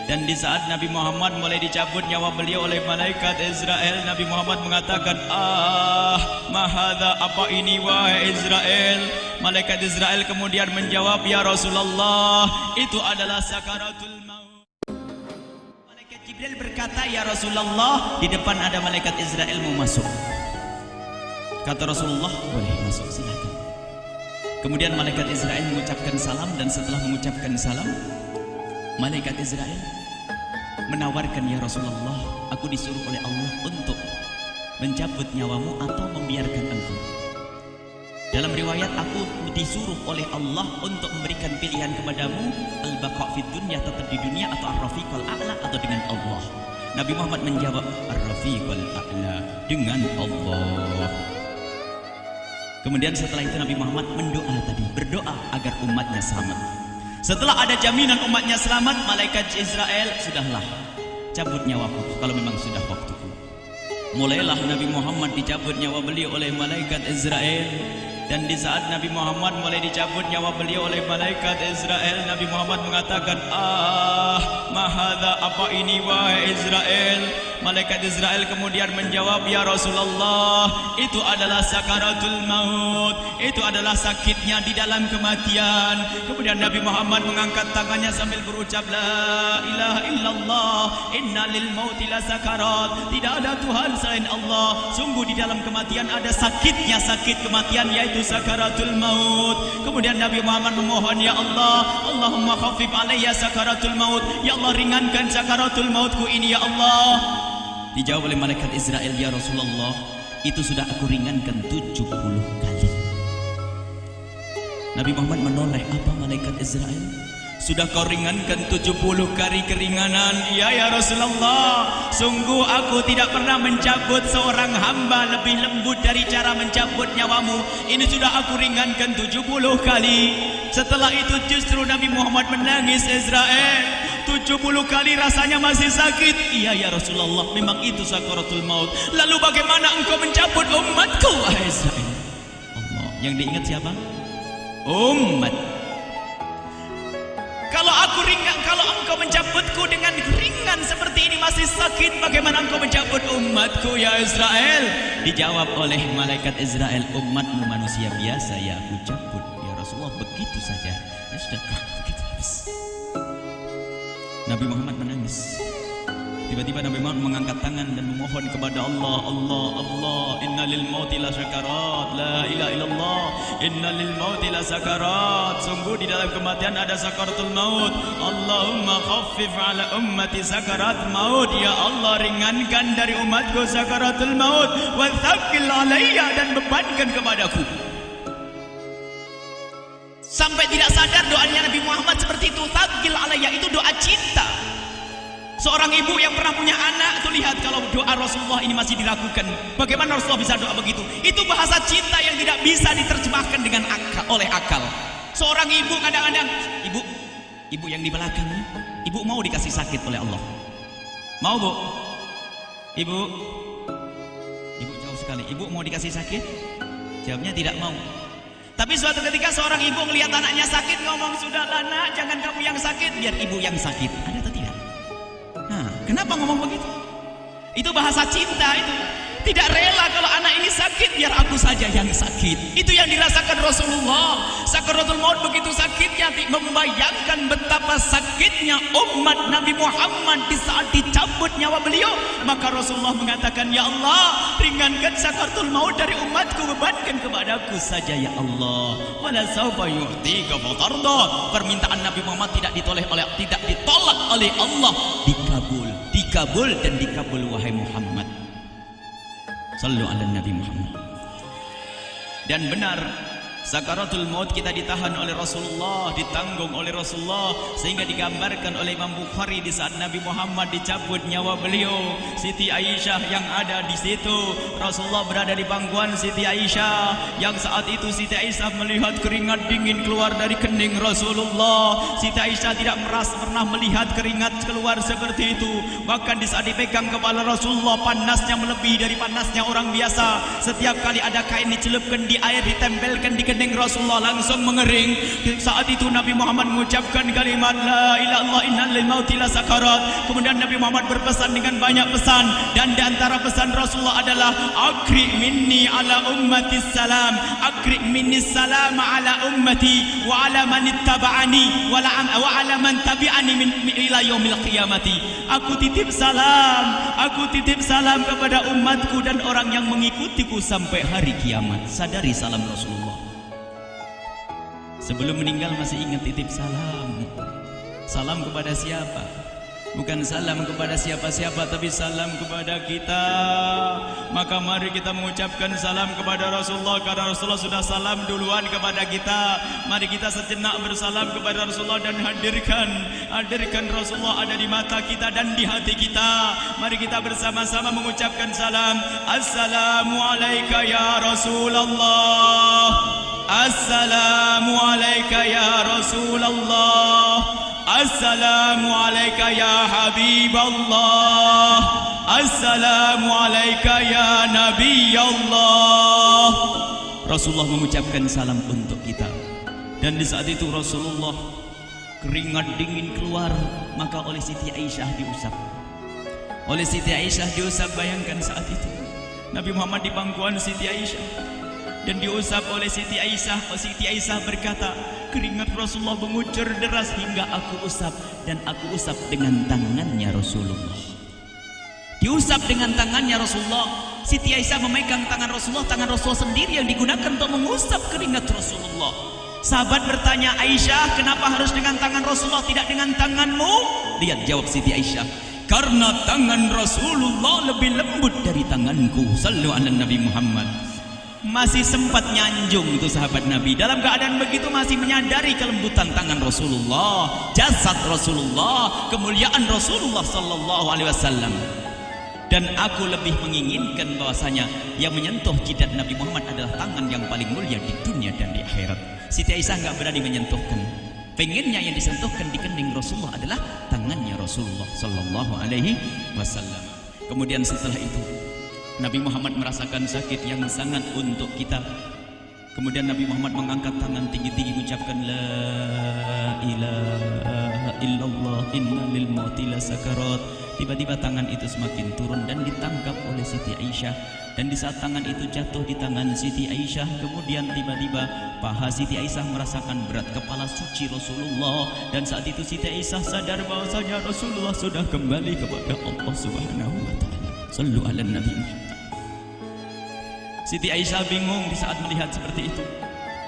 Dan di saat Nabi Muhammad mulai dicabut nyawa beliau oleh malaikat Israel, Nabi Muhammad mengatakan, mahadha, apa ini wahai Israel? Malaikat Israel kemudian menjawab, ya Rasulullah, itu adalah sakaratul maut. Malaikat Jibril berkata, ya Rasulullah, di depan ada malaikat Israel mau masuk. Kata Rasulullah, boleh masuk, silakan. Kemudian malaikat Israel mengucapkan salam, dan setelah mengucapkan salam, malaikat Israel menawarkan, ya Rasulullah, aku disuruh oleh Allah untuk mencabut nyawamu atau membiarkan engkau. Dalam riwayat, aku disuruh oleh Allah untuk memberikan pilihan kepadamu, al-baqa' fid dunya, tetap di dunia, atau ar-rafiqul a'la, atau dengan Allah. Nabi Muhammad menjawab, ar-rafiqul a'la, dengan Allah. Kemudian setelah itu Nabi Muhammad berdoa agar umatnya selamat. Setelah ada jaminan umatnya selamat, malaikat Israel, sudahlah, cabut nyawaku kalau memang sudah waktuku. Mulailah Nabi Muhammad dicabut nyawa beliau oleh malaikat Israel. Dan di saat Nabi Muhammad mulai dicabut nyawa beliau oleh malaikat Israel, Nabi Muhammad mengatakan, mahadha, apa ini wahai Israel? Malaikat Israel kemudian menjawab, ya Rasulullah, itu adalah sakaratul maut, itu adalah sakitnya di dalam kematian. Kemudian Nabi Muhammad mengangkat tangannya sambil berucap, la ilaha illallah, inna lil mauti la sakarat, tidak ada Tuhan selain Allah, sungguh di dalam kematian ada sakitnya, sakit kematian, yaitu sakaratul maut. Kemudian Nabi Muhammad memohon, ya Allah, Allahumma khafif alayya sakaratul maut, ya Allah, ringankan sakaratul mautku ini, ya Allah. Dijawab oleh malaikat Israel, ya Rasulullah, itu sudah aku ringankan 70 kali. Nabi Muhammad menoleh, apa malaikat Israel? Sudah kau ringankan 70 kali keringanan? Ya Rasulullah, sungguh aku tidak pernah mencabut seorang hamba lebih lembut dari cara mencabut nyawamu. Ini sudah aku ringankan 70 kali. Setelah itu justru Nabi Muhammad menangis, Israel, 70 kali rasanya masih sakit. Iya ya Rasulullah, memang itu sakaratul maut. Lalu bagaimana engkau mencabut umatku, wahai Israel? Allah, yang diingat siapa? Umat. Kalau engkau mencabutku dengan ringan seperti ini masih sakit, bagaimana engkau mencabut umatku, ya Israel? Dijawab oleh malaikat Israel, umatmu manusia biasa, ya aku cabut, ya Rasulullah, begitu saja. Ya sudah, begitu habis. Nabi Muhammad menangis. Tiba-tiba Nabi Muhammad mengangkat tangan dan memohon kepada Allah, Allah, inna lil mauti la sakarat, la ilaha illallah, inna lil mauti la sakarat, sungguh di dalam kematian ada sakaratul maut. Allahumma khaffif ala ummati sakarat maut, ya Allah, ringankan dari umatku sakaratul maut, wa thaqqil alayya, dan bebankan kepadaku. Sampai tidak sadar doanya Nabi Muhammad seperti itu, thaqqil alayya, itu doa cinta. Seorang ibu yang pernah punya anak, tuh lihat kalau doa Rasulullah ini masih diragukan. Bagaimana Rasulullah bisa doa begitu? Itu bahasa cinta yang tidak bisa diterjemahkan dengan oleh akal. Seorang ibu kadang-kadang, ibu yang di belakang, ibu mau dikasih sakit oleh Allah? Mau, Bu? Ibu jauh sekali. Ibu mau dikasih sakit? Jawabnya tidak mau. Tapi suatu ketika seorang ibu melihat anaknya sakit, ngomong, sudahlah nak, jangan kamu yang sakit, biar ibu yang sakit. Ada atau tidak? Nah, kenapa ngomong begitu? Itu bahasa cinta itu. Tidak rela kalau anak ini sakit, biar aku saja yang sakit. Itu yang dirasakan Rasulullah. Sakaratul maut begitu sakitnya, membayangkan betapa sakitnya umat Nabi Muhammad di saat dicabut nyawa beliau. Maka Rasulullah mengatakan, ya Allah, ringankan sakaratul maut dari umatku, bebankan kepadaku saja, ya Allah. Wala sawfa yu'tika fatarda. Permintaan Nabi Muhammad tidak ditolak oleh Allah, dikabul dan dikabul, wahai Muhammad. Sallu ala Nabi Muhammad. Dan benar, sakaratul maut kita ditahan oleh Rasulullah, ditanggung oleh Rasulullah, sehingga digambarkan oleh Imam Bukhari di saat Nabi Muhammad dicabut nyawa beliau, Siti Aisyah yang ada di situ. Rasulullah berada di pangkuan Siti Aisyah, yang saat itu Siti Aisyah melihat keringat dingin keluar dari kening Rasulullah. Siti Aisyah tidak pernah melihat keringat keluar seperti itu. Bahkan di saat dipegang kepala Rasulullah, panasnya melebihi dari panasnya orang biasa. Setiap kali ada kain dicelupkan di air, ditempelkan di kening Rasulullah langsung mengering. Saat itu Nabi Muhammad mengucapkan kalimat la ilaha illallah innal lil mauti lasakarat. Kemudian Nabi Muhammad berpesan dengan banyak pesan, dan di antara pesan Rasulullah adalah akri minni ala ummati salam, akri minni salam ala ummati wa ala man ittaba'ani wa ala man tabi'ani min ila yaumil qiyamati. Aku titip salam kepada umatku dan orang yang mengikutiku sampai hari kiamat. Sadari salam Rasulullah. Sebelum meninggal masih ingat titip salam. Salam kepada siapa? Bukan salam kepada siapa-siapa, tapi salam kepada kita. Maka mari kita mengucapkan salam kepada Rasulullah, karena Rasulullah sudah salam duluan kepada kita. Mari kita sejenak bersalam kepada Rasulullah dan hadirkan Rasulullah ada di mata kita dan di hati kita. Mari kita bersama-sama mengucapkan salam. Assalamualaikum ya Rasulullah. Assalamualaikum ya Rasulullah. Assalamualaikum ya Habiballah. Assalamualaikum ya Nabi Allah. Rasulullah mengucapkan salam untuk kita. Dan di saat itu Rasulullah keringat dingin keluar, maka oleh Siti Aisyah diusap. Oleh Siti Aisyah diusap, bayangkan saat itu Nabi Muhammad di pangkuan Siti Aisyah dan diusap oleh Siti Aisyah. Siti Aisyah berkata, keringat Rasulullah mengucur deras hingga aku usap, dan aku usap dengan tangannya Rasulullah. Diusap dengan tangannya Rasulullah. Siti Aisyah memegang tangan Rasulullah sendiri yang digunakan untuk mengusap keringat Rasulullah. Sahabat bertanya, Aisyah, kenapa harus dengan tangan Rasulullah tidak dengan tanganmu? Lihat jawab Siti Aisyah, karena tangan Rasulullah lebih lembut dari tanganku. Sallu ala Nabi Muhammad. Masih sempat nyanjung itu sahabat Nabi. Dalam keadaan begitu masih menyadari kelembutan tangan Rasulullah, jasad Rasulullah, kemuliaan Rasulullah sallallahu alaihi wasallam. Dan aku lebih menginginkan bahwasanya yang menyentuh jidat Nabi Muhammad adalah tangan yang paling mulia di dunia dan di akhirat. Siti Aisyah enggak berani menyentuhkan. Pengennya yang disentuhkan di kening Rasulullah adalah tangannya Rasulullah sallallahu alaihi wasallam. Kemudian setelah itu Nabi Muhammad merasakan sakit yang sangat untuk kita. Kemudian Nabi Muhammad mengangkat tangan tinggi-tinggi mengucapkan la ilaha illallah inna lil mauti lasakarat. Tiba-tiba tangan itu semakin turun dan ditangkap oleh Siti Aisyah. Dan di saat tangan itu jatuh di tangan Siti Aisyah, kemudian tiba-tiba paha Siti Aisyah merasakan berat kepala suci Rasulullah. Dan saat itu Siti Aisyah sadar bahwasanya Rasulullah sudah kembali kepada Allah Subhanahu wa taala. Sallu ala Nabi Muhammad. Siti Aisyah bingung di saat melihat seperti itu.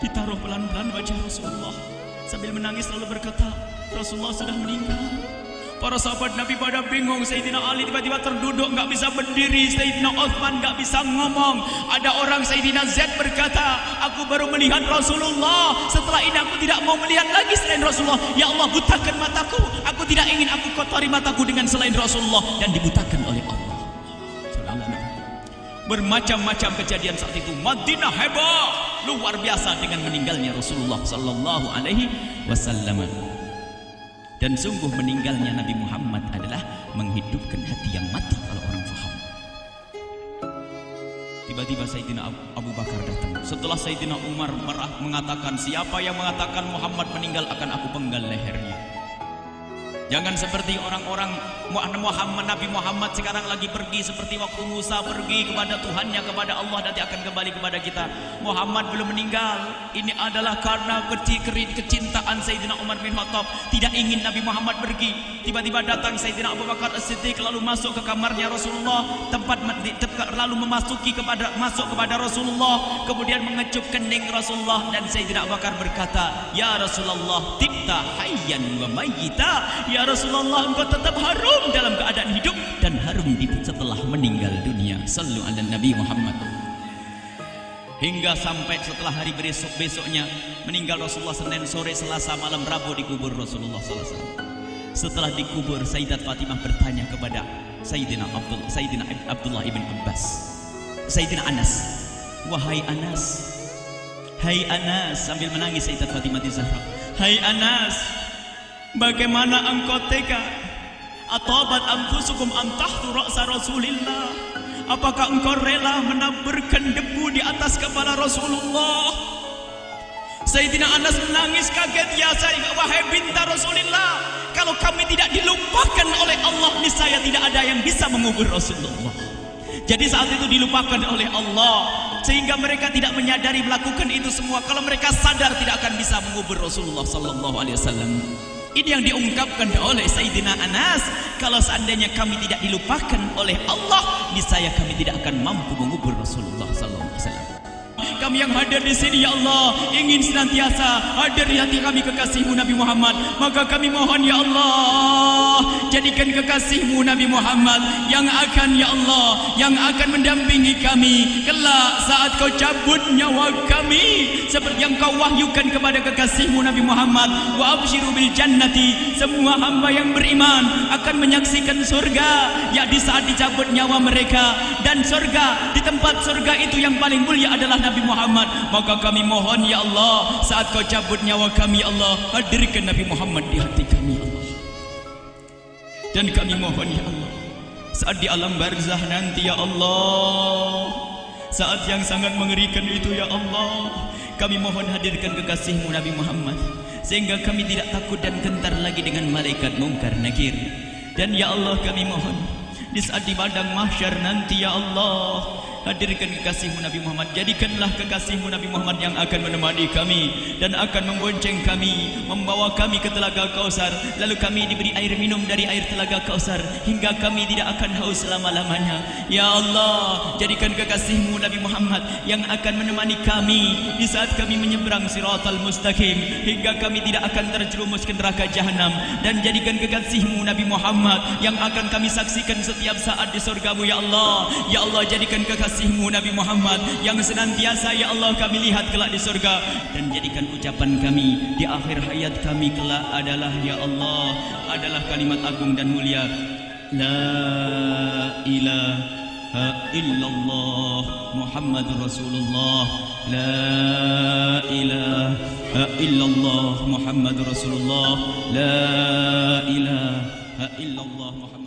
Ditaruh pelan-pelan wajah Rasulullah. Sambil menangis lalu berkata, Rasulullah sudah meninggal. Para sahabat Nabi pada bingung. Sayyidina Ali tiba-tiba terduduk, nggak bisa berdiri. Sayyidina Utsman nggak bisa ngomong. Ada orang Sayyidina Zaid berkata, aku baru melihat Rasulullah. Setelah ini aku tidak mau melihat lagi selain Rasulullah. Ya Allah, butakan mataku. Aku tidak ingin aku kotori mataku dengan selain Rasulullah. Dan dibutakan oleh Allah. Bermacam-macam kejadian saat itu. Madinah heboh luar biasa dengan meninggalnya Rasulullah sallallahu alaihi wasallam. Dan sungguh meninggalnya Nabi Muhammad adalah menghidupkan hati yang mati kalau orang faham. Tiba-tiba Sayyidina Abu Bakar datang. Setelah Sayyidina Umar marah mengatakan, siapa yang mengatakan Muhammad meninggal akan aku penggal lehernya. Jangan seperti orang-orang Nabi Muhammad sekarang lagi pergi seperti waktu Musa pergi kepada Tuhannya, kepada Allah, nanti akan kembali kepada kita. Muhammad belum meninggal. Ini adalah karena kecintaan Sayyidina Umar bin Khattab, tidak ingin Nabi Muhammad pergi. Tiba-tiba datang Sayyidina Abu Bakar As-Siddiq lalu masuk ke kamarnya Rasulullah, lalu masuk kepada Rasulullah, kemudian mengecup kening Rasulullah. Dan Sayyidina Abu Bakar berkata, ya Rasulullah, tibta hayyan wa mayyita. Ya Rasulullah, engkau tetap harum dalam keadaan hidup dan harum setelah meninggal dunia. Sallu ala Nabi Muhammad. Hingga sampai setelah hari besoknya meninggal Rasulullah Senin sore, Selasa malam, Rabu dikubur Rasulullah sallallahu alaihi wasallam. Setelah dikubur, Sayyidat Fatimah bertanya kepada Sayyidina Abdullah ibn Abbas, Sayyidina Anas, wahai Anas, hai Anas, sambil menangis Sayyidat Fatimah Zahra, hai Anas, bagaimana engkau tega? Atabat anfusukum an tahtu ra'sa Rasulillah. Apakah engkau rela menaburkan debu di atas kepala Rasulullah? Sayyidina Anas menangis kaget, ya wahai binti Rasulullah, kalau kami tidak dilupakan oleh Allah, niscaya tidak ada yang bisa mengubur Rasulullah. Jadi saat itu dilupakan oleh Allah, sehingga mereka tidak menyadari melakukan itu semua. Kalau mereka sadar, tidak akan bisa mengubur Rasulullah sallallahu alaihi wasallam. Ini yang diungkapkan oleh Sayyidina Anas, kalau seandainya kami tidak dilupakan oleh Allah, niscaya kami tidak akan mampu mengubur Rasulullah sallallahu alaihi wasallam. Kami yang hadir di sini, ya Allah, ingin senantiasa hadir di hati kami kekasih-Mu Nabi Muhammad. Maka kami mohon, ya Allah, jadikan kekasih-Mu Nabi Muhammad yang akan, ya Allah, yang akan mendampingi kami kelak saat Kau cabut nyawa kami, seperti yang Kau wahyukan kepada kekasih-Mu Nabi Muhammad. Wa absyiru bil jannati, semua hamba yang beriman akan menyaksikan surga, ya di saat dicabut nyawa mereka. Dan surga, di tempat surga itu yang paling mulia adalah Nabi Muhammad. Maka kami mohon, ya Allah, saat Kau cabut nyawa kami, Allah, hadirkan Nabi Muhammad di hati kami, Allah. Dan kami mohon, ya Allah, saat di alam barzah nanti, ya Allah, saat yang sangat mengerikan itu, ya Allah, kami mohon hadirkan kekasih-Mu Nabi Muhammad, sehingga kami tidak takut dan gentar lagi dengan malaikat mungkar nakir. Dan ya Allah, kami mohon di saat di padang mahsyar nanti, ya Allah, hadirkan kekasih-Mu Nabi Muhammad. Jadikanlah kekasih-Mu Nabi Muhammad yang akan menemani kami dan akan membonceng kami, membawa kami ke telaga Kausar. Lalu kami diberi air minum dari air telaga Kausar hingga kami tidak akan haus selama-lamanya. Ya Allah, jadikan kekasih-Mu Nabi Muhammad yang akan menemani kami di saat kami menyeberang Siratal Mustaqim hingga kami tidak akan terjerumus ke neraka Jahanam. Dan jadikan kekasih-Mu Nabi Muhammad yang akan kami saksikan setiap saat di surga-Mu, ya Allah. Ya Allah, jadikan kekasih-Mu Nabi Muhammad yang senantiasa, ya Allah, kami lihat kelak di surga. Dan jadikan ucapan kami di akhir hayat kami kelak adalah, ya Allah, adalah kalimat agung dan mulia, la ilaha illallah Muhammadur Rasulullah, la ilaha illallah Muhammadur Rasulullah, la ilaha illallah Muhammad.